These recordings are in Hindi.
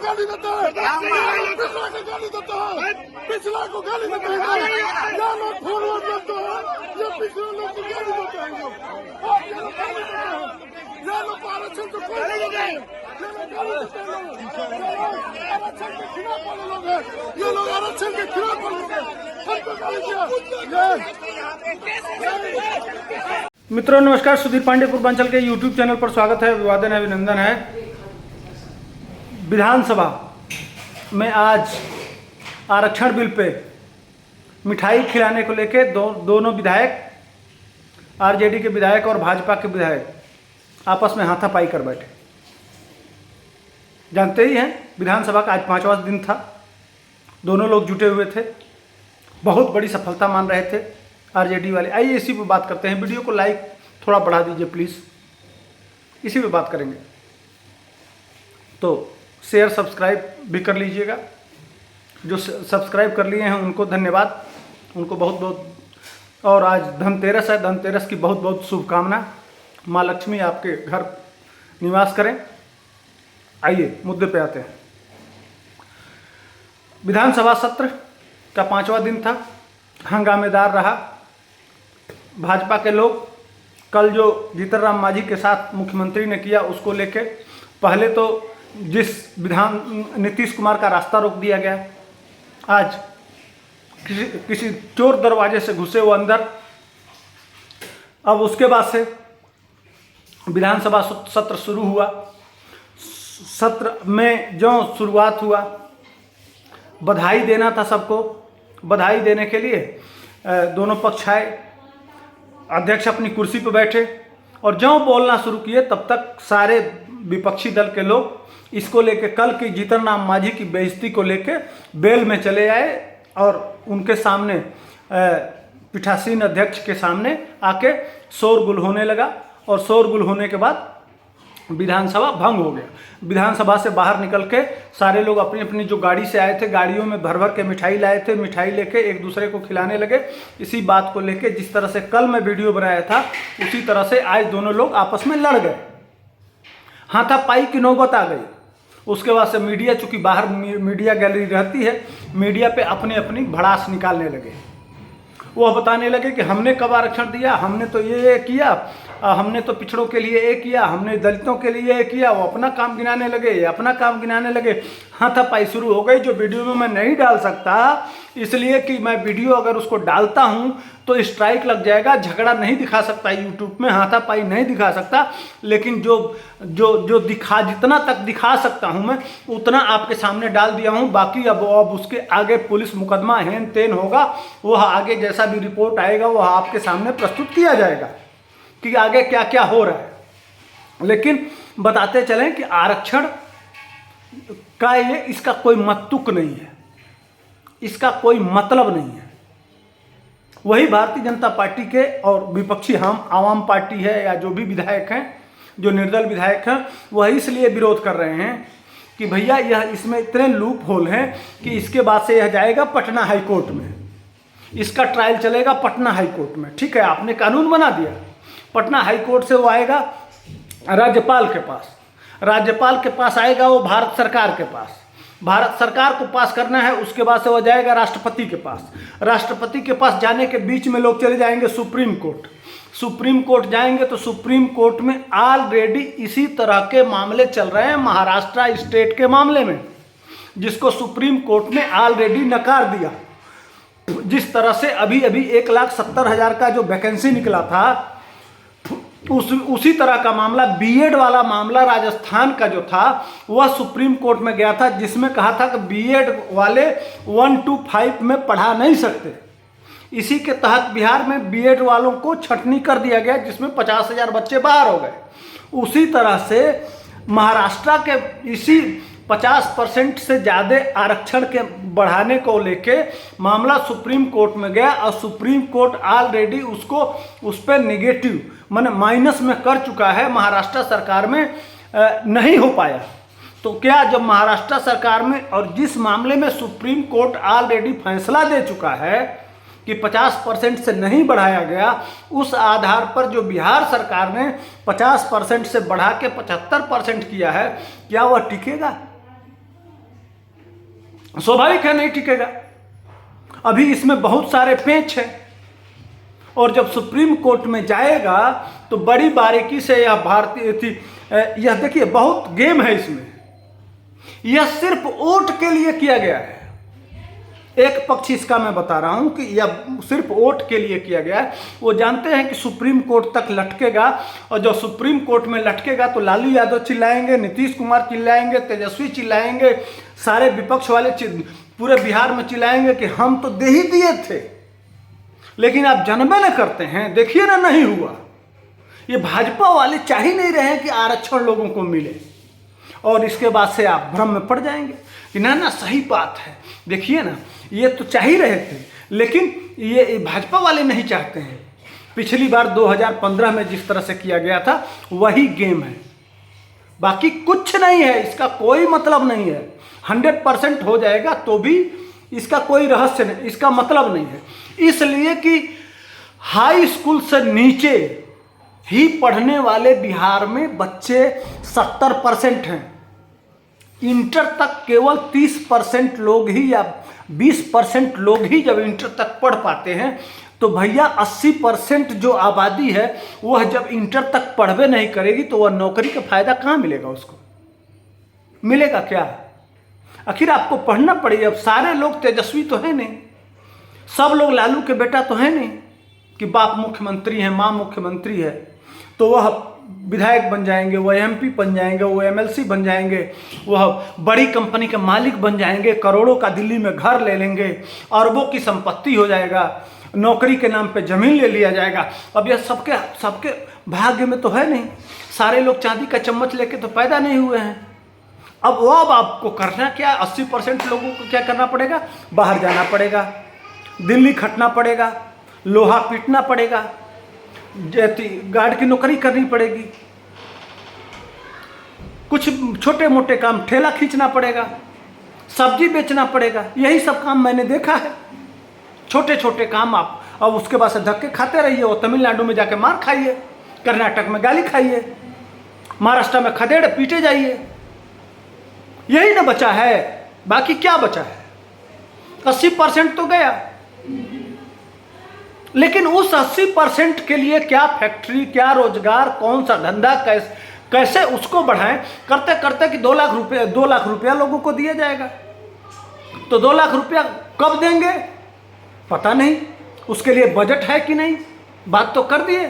गाली देता है, पिछला को गाली देता है, पिछला को गाली देता है, या लोग फोन वोट करते हैं, या पिछले लोग को गाली देते हैं, या लोग आरक्षण को कोई नहीं देते हैं, आरक्षण के खिलाफ वाले लोग हैं, ये लोग आरक्षण के खिलाफ वाले लोग हैं, सबको गाली दिया। मित्रों नमस्कार, सुधीर पांडे पूर्वांचल के यूट्यूब चैनल पर स्वागत है, अभिवादन है, अभिनंदन है। विधानसभा में आज आरक्षण बिल पे मिठाई खिलाने को लेके दोनों विधायक, आरजेडी के विधायक और भाजपा के विधायक आपस में हाथापाई कर बैठे। जानते ही हैं विधानसभा का आज 5वां दिन था, दोनों लोग जुटे हुए थे, बहुत बड़ी सफलता मान रहे थे आरजेडी वाले। आइए इसी पे बात करते हैं। वीडियो को लाइक थोड़ा बढ़ा दीजिए प्लीज़, इसी पे बात करेंगे। तो शेयर सब्सक्राइब भी कर लीजिएगा, जो सब्सक्राइब कर लिए हैं उनको धन्यवाद, उनको बहुत बहुत। और आज धनतेरस है, धनतेरस की बहुत बहुत शुभकामना। माँ लक्ष्मी आपके घर निवास करें। आइए मुद्दे पे आते हैं। विधानसभा सत्र का 5वां दिन था, हंगामेदार रहा। भाजपा के लोग कल जो जीतन राम मांझी के साथ मुख्यमंत्री ने किया उसको लेके, पहले तो जिस नीतीश कुमार का रास्ता रोक दिया गया, आज किसी चोर दरवाजे से घुसे वो अंदर। अब उसके बाद से विधानसभा सत्र शुरू हुआ। सत्र में जो शुरुआत हुआ, बधाई देना था सबको। बधाई देने के लिए दोनों पक्ष आए, अध्यक्ष अपनी कुर्सी पर बैठे और जो बोलना शुरू किए तब तक सारे विपक्षी दल के लोग इसको लेके, कल की जीतन राम मांझी की बेइज्जती को लेके बेल में चले आए और उनके सामने पीठासीन अध्यक्ष के सामने आके शोरगुल होने लगा। और शोरगुल होने के बाद विधानसभा भंग हो गया। विधानसभा से बाहर निकल के सारे लोग अपनी अपनी जो गाड़ी से आए थे, गाड़ियों में भर भर के मिठाई लाए थे, मिठाई लेके एक दूसरे को खिलाने लगे। इसी बात को लेके जिस तरह से कल मैं वीडियो बनाया था, उसी तरह से आज दोनों लोग आपस में लड़ गए, हाथापाई की नौबत आ गई। उसके बाद से मीडिया, चूंकि बाहर मीडिया गैलरी रहती है, मीडिया पे अपनी अपनी भड़ास निकालने लगे। वो बताने लगे कि हमने कब आरक्षण दिया, हमने तो ये किया, हमने तो पिछड़ों के लिए ये किया, हमने दलितों के लिए ये किया। वो अपना काम गिनाने लगे, ये अपना काम गिनाने लगे, हाथापाई शुरू हो गई। जो वीडियो में मैं नहीं डाल सकता, इसलिए कि मैं वीडियो अगर उसको डालता हूं तो स्ट्राइक लग जाएगा, झगड़ा नहीं दिखा सकता यूट्यूब में, हाथापाई नहीं दिखा सकता। लेकिन जो दिखा, जितना तक दिखा सकता हूं मैं उतना आपके सामने डाल दिया हूं। बाकी अब उसके आगे पुलिस मुकदमा हेन तेन होगा, वह आगे जैसा भी रिपोर्ट आएगा वह आपके सामने प्रस्तुत किया जाएगा कि आगे क्या क्या हो रहा है। लेकिन बताते चलें कि आरक्षण का इसका कोई मतुक नहीं है, इसका कोई मतलब नहीं है। वही भारतीय जनता पार्टी के और विपक्षी हम आवाम पार्टी है या जो भी विधायक हैं, जो निर्दल विधायक हैं, वही इसलिए विरोध कर रहे हैं कि भैया यह इसमें इतने लूप होल हैं कि इसके बाद से यह जाएगा पटना हाई कोर्ट में, इसका ट्रायल चलेगा पटना हाई कोर्ट में। ठीक है, आपने कानून बना दिया, पटना हाई कोर्ट से वो आएगा राज्यपाल के पास, राज्यपाल के पास आएगा वो भारत सरकार के पास, भारत सरकार को पास करना है, उसके बाद से वो जाएगा राष्ट्रपति के पास, राष्ट्रपति के पास जाने के बीच में लोग चले जाएंगे सुप्रीम कोर्ट, सुप्रीम कोर्ट जाएंगे तो सुप्रीम कोर्ट में ऑलरेडी इसी तरह के मामले चल रहे हैं, महाराष्ट्र स्टेट के मामले में, जिसको सुप्रीम कोर्ट ने ऑलरेडी नकार दिया। जिस तरह से अभी 1,70,000 का जो वैकेंसी निकला था, उसी तरह का मामला, बीएड वाला मामला राजस्थान का जो था वह सुप्रीम कोर्ट में गया था, जिसमें कहा था कि बीएड वाले 1 to 5 में पढ़ा नहीं सकते। इसी के तहत बिहार में बीएड वालों को छटनी कर दिया गया, जिसमें 50,000 बच्चे बाहर हो गए। उसी तरह से महाराष्ट्र के इसी 50% से ज़्यादा आरक्षण के बढ़ाने को लेके मामला सुप्रीम कोर्ट में गया और सुप्रीम कोर्ट ऑलरेडी उसको उस पर नेगेटिव माने माइनस में कर चुका है। महाराष्ट्र सरकार में नहीं हो पाया। तो क्या जब महाराष्ट्र सरकार में और जिस मामले में सुप्रीम कोर्ट ऑलरेडी फैसला दे चुका है कि 50% से नहीं बढ़ाया गया, उस आधार पर जो बिहार सरकार ने 50% से बढ़ा के 75% किया है, क्या वह टिकेगा? स्वाभाविक है नहीं टिकेगा। अभी इसमें बहुत सारे पेच हैं और जब सुप्रीम कोर्ट में जाएगा तो बड़ी बारीकी से यह भारतीय थी, यह देखिए बहुत गेम है इसमें। यह सिर्फ वोट के लिए किया गया है। एक पक्ष इसका मैं बता रहा हूं कि यह सिर्फ वोट के लिए किया गया है। वो जानते हैं कि सुप्रीम कोर्ट तक लटकेगा और जब सुप्रीम कोर्ट में लटकेगा तो लालू यादव चिल्लाएंगे, नीतीश कुमार चिल्लाएंगे, तेजस्वी चिल्लाएंगे, सारे विपक्ष वाले पूरे बिहार में चिल्लाएंगे कि हम तो दे ही दिए थे, लेकिन आप जनबे न करते हैं। देखिए ना, नहीं हुआ। ये भाजपा वाले चाह ही नहीं रहे हैं कि आरक्षण लोगों को मिले और इसके बाद से आप भ्रम में पड़ जाएंगे कि ना ना सही बात है। देखिए ना, ये तो चाह ही रहे थे, लेकिन ये भाजपा वाले नहीं चाहते हैं। पिछली बार 2015 में जिस तरह से किया गया था वही गेम है, बाकी कुछ नहीं है। इसका कोई मतलब नहीं है। 100% हो जाएगा तो भी इसका कोई रहस्य नहीं, इसका मतलब नहीं है। इसलिए कि हाई स्कूल से नीचे ही पढ़ने वाले बिहार में बच्चे 70% हैं। इंटर तक केवल 30% लोग ही या 20% लोग ही जब इंटर तक पढ़ पाते हैं, तो भैया 80% जो आबादी है वह जब इंटर तक पढ़वे नहीं करेगी तो वह नौकरी का फायदा कहाँ मिलेगा? उसको मिलेगा क्या? आखिर आपको पढ़ना पड़ेगा। अब सारे लोग तेजस्वी तो है नहीं, सब लोग लालू के बेटा तो है नहीं कि बाप मुख्यमंत्री है, माँ मुख्यमंत्री है, तो वह विधायक बन जाएंगे, वह एमपी बन जाएंगे, वो एमएलसी बन जाएंगे, वह बड़ी कंपनी के मालिक बन जाएंगे, करोड़ों का दिल्ली में घर ले लेंगे, अरबों की संपत्ति हो जाएगा, नौकरी के नाम पे जमीन ले लिया जाएगा। अब यह सबके भाग्य में तो है नहीं। सारे लोग चांदी का चम्मच लेके तो पैदा नहीं हुए हैं। अब आपको करना क्या? 80% लोगों को क्या करना पड़ेगा? बाहर जाना पड़ेगा, दिल्ली खटना पड़ेगा, लोहा पीटना पड़ेगा, गार्ड की नौकरी करनी पड़ेगी, कुछ छोटे मोटे काम ठेला खींचना पड़ेगा, सब्जी बेचना पड़ेगा। यही सब काम मैंने देखा है, छोटे छोटे काम। आप अब उसके बाद से धक्के खाते रहिए और तमिलनाडु में जाके मार खाइए, कर्नाटक में गाली खाइए, महाराष्ट्र में खदेड़ पीटे जाइए। यही ना बचा है, बाकी क्या बचा है? 80% तो गया, लेकिन उस 80% के लिए क्या फैक्ट्री, क्या रोजगार, कौन सा धंधा, कैसे उसको बढ़ाएं? करते करते कि 2 लाख रुपया लोगों को दिया जाएगा, तो 2 लाख रुपया कब देंगे पता नहीं। उसके लिए बजट है कि नहीं, बात तो कर दिए।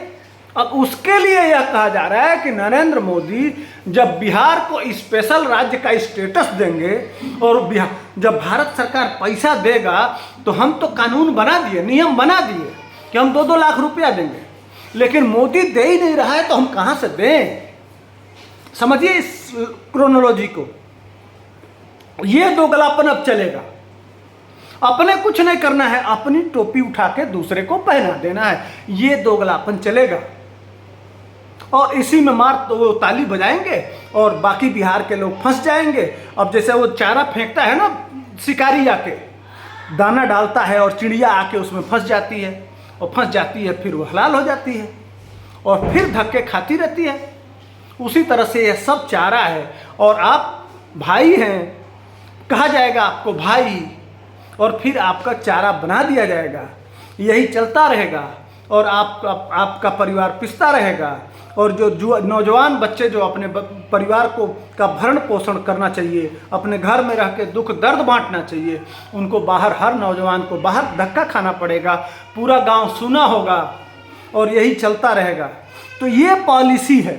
अब उसके लिए यह कहा जा रहा है कि नरेंद्र मोदी जब बिहार को स्पेशल राज्य का स्टेटस देंगे और जब भारत सरकार पैसा देगा तो हम तो कानून बना दिए, नियम बना दिए कि हम 2-2 लाख रुपया देंगे, लेकिन मोदी दे ही नहीं रहा है तो हम कहां से दें? समझिए इस क्रोनोलॉजी को। ये दोगलापन अब चलेगा। अपने कुछ नहीं करना है, अपनी टोपी उठा के दूसरे को पहना देना है, ये दोगलापन चलेगा। और इसी में मार तो वो ताली बजाएंगे और बाकी बिहार के लोग फंस जाएंगे। अब जैसे वो चारा फेंकता है ना, शिकारी आके दाना डालता है और चिड़िया आके उसमें फंस जाती है, और फंस जाती है फिर वो हलाल हो जाती है और फिर धक्के खाती रहती है। उसी तरह से यह सब चारा है और आप भाई हैं, कहा जाएगा आपको भाई, और फिर आपका चारा बना दिया जाएगा। यही चलता रहेगा और आपका परिवार पिसता रहेगा। और जो नौजवान बच्चे जो अपने परिवार को का भरण पोषण करना चाहिए, अपने घर में रह के दुख दर्द बांटना चाहिए, उनको बाहर, हर नौजवान को बाहर धक्का खाना पड़ेगा, पूरा गांव सूना होगा और यही चलता रहेगा। तो ये पॉलिसी है,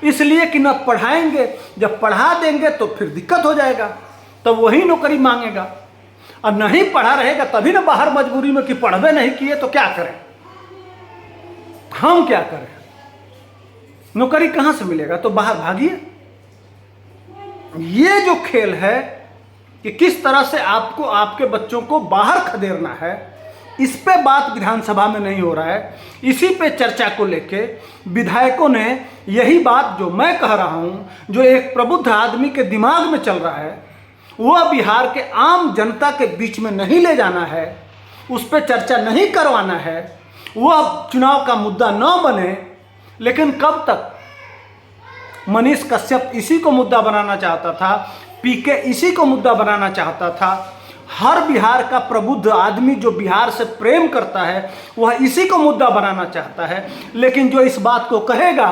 इसलिए कि न पढ़ाएंगे, जब पढ़ा देंगे तो फिर दिक्कत हो जाएगा, तब वही नौकरी मांगेगा। और नहीं पढ़ा रहेगा तभी ना बाहर मजबूरी में कि पढ़वे नहीं किए तो क्या करें, हम क्या करें? नौकरी कहां से मिलेगा? तो बाहर भागिए। ये जो खेल है कि किस तरह से आपको आपके बच्चों को बाहर खदेड़ना है, इस पे बात विधानसभा में नहीं हो रहा है। इसी पे चर्चा को लेके विधायकों ने यही बात जो मैं कह रहा हूं, जो एक प्रबुद्ध आदमी के दिमाग में चल रहा है, वह बिहार के आम जनता के बीच में नहीं ले जाना है, उस पर चर्चा नहीं करवाना है, वह चुनाव का मुद्दा न बने। लेकिन कब तक? मनीष कश्यप इसी को मुद्दा बनाना चाहता था, पीके इसी को मुद्दा बनाना चाहता था। हर बिहार का प्रबुद्ध आदमी जो बिहार से प्रेम करता है वह इसी को मुद्दा बनाना चाहता है, लेकिन जो इस बात को कहेगा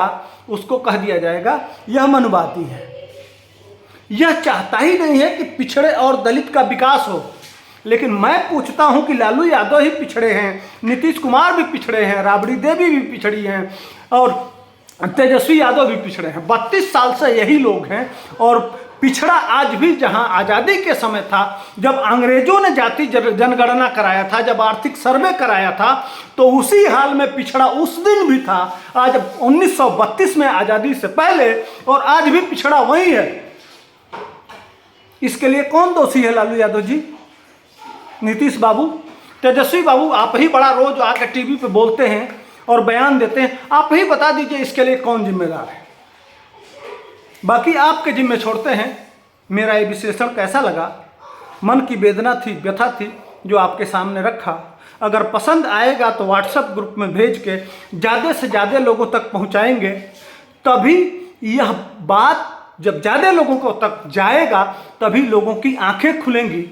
उसको कह दिया जाएगा यह मनवादी है। यह चाहता ही नहीं है कि पिछड़े और दलित का विकास हो। लेकिन मैं पूछता हूं कि लालू यादव ही पिछड़े हैं, नीतीश कुमार भी पिछड़े हैं, राबड़ी देवी भी पिछड़ी हैं और तेजस्वी यादव भी पिछड़े हैं। 32 साल से यही लोग हैं। और पिछड़ा आज भी, जहां आज़ादी के समय था, जब अंग्रेजों ने जाति जनगणना कराया था, जब आर्थिक सर्वे कराया था, तो उसी हाल में पिछड़ा उस दिन भी था। आज 1932 में आज़ादी से पहले, और आज भी पिछड़ा वही है। इसके लिए कौन दोषी है? लालू यादव जी, नीतीश बाबू, तेजस्वी बाबू, आप ही बड़ा रोज आकर टीवी पे बोलते हैं और बयान देते हैं। आप ही बता दीजिए इसके लिए कौन जिम्मेदार है। बाकी आपके जिम्मे छोड़ते हैं। मेरा ये विश्लेषण कैसा लगा, मन की वेदना थी, व्यथा थी, जो आपके सामने रखा। अगर पसंद आएगा तो व्हाट्सएप ग्रुप में भेज के ज़्यादा से ज़्यादा लोगों तक पहुंचाएंगे। तभी यह बात जब ज़्यादा लोगों को तक जाएगा तभी लोगों की आंखें खुलेंगी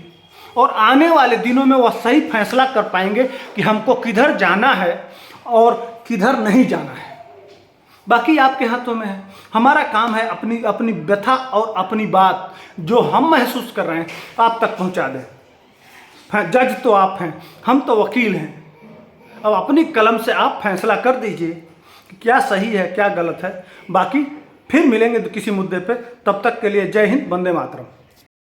और आने वाले दिनों में वह सही फैसला कर पाएंगे कि हमको किधर जाना है और किधर नहीं जाना है। बाकी आपके हाथों में है। हमारा काम है अपनी अपनी व्यथा और अपनी बात जो हम महसूस कर रहे हैं आप तक पहुंचा दें। जज तो आप हैं, हम तो वकील हैं। अब अपनी कलम से आप फैसला कर दीजिए कि क्या सही है क्या गलत है। बाकी फिर मिलेंगे किसी मुद्दे पे। तब तक के लिए जय हिंद, वंदे मातरम।